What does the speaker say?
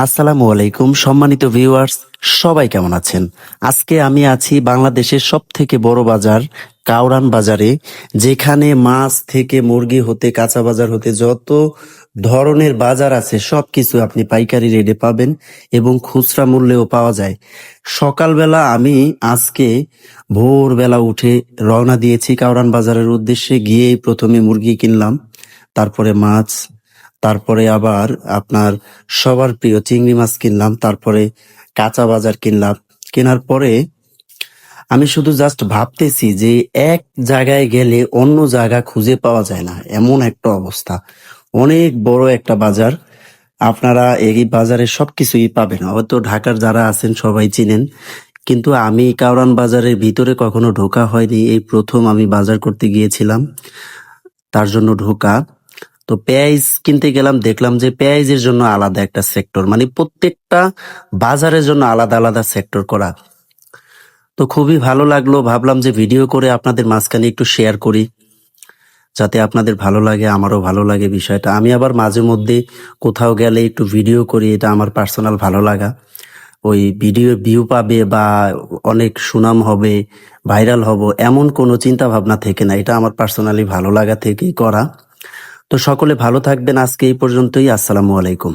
আসসালামু আলাইকুম সম্মানিত ভিউয়ার্স, সবাই কেমন আছেন? আজকে আমি আছি বাংলাদেশের সব থেকে বড় বাজার কাউরান বাজারে, যেখানে মাছ থেকে মুরগি হতে কাঁচা বাজার হতে যত ধরনের বাজার আছে সবকিছু আপনি পাইকারি রেটে পাবেন এবং খুচরা মূল্যেও পাওয়া যায়। সকালবেলা আমি আজকে ভোরবেলা উঠে রওনা দিয়েছি কাউরান বাজারের উদ্দেশ্যে। গিয়েই প্রথমে মুরগি কিনলাম, তারপরে মাছ, তারপরে আবার আপনার সবার প্রিয় চিংড়ি মাছ কিনলাম, তারপরে কাঁচা বাজার কিনলাম। কেনার পরে আমি শুধু জাস্ট ভাবতেছি যে এক জায়গায় গেলে অন্য জায়গা খুঁজে পাওয়া যায় না, এমন একটা অবস্থা। অনেক বড় একটা বাজার, আপনারা এই বাজারে সবকিছুই পাবেন। হয়তো ঢাকার যারা আছেন সবাই চিনেন, কিন্তু আমি কাউরান বাজারের ভিতরে কখনো ঢোকা হয়নি, এই প্রথম আমি বাজার করতে গিয়েছিলাম, তার জন্য ঢোকা। তো পেঁয়াজ কিনতে গেলাম, দেখলাম যে পেঁয়াজের জন্য আলাদা একটা সেক্টর, মানে প্রত্যেকটা বাজারের জন্য আলাদা আলাদা সেক্টর করা। তো খুবই ভালো লাগলো, ভাবলাম যে ভিডিও করে আপনাদের মাঝখানে একটু শেয়ার করি, যাতে আপনাদের ভালো লাগে, আমারও ভালো লাগে বিষয়টা। আমি আবার মাঝে মধ্যে কোথাও গেলে একটু ভিডিও করি, এটা আমার পার্সোনাল ভালো লাগা। ওই ভিডিও ভিউ পাবে বা অনেক সুনাম হবে, ভাইরাল হব, এমন কোনো চিন্তা ভাবনা থেকে না, এটা আমার পার্সোনালি ভালো লাগা থেকেই করা। তো সকলে ভালো থাকবেন, আজকে এই পর্যন্তই। আসসালামু আলাইকুম।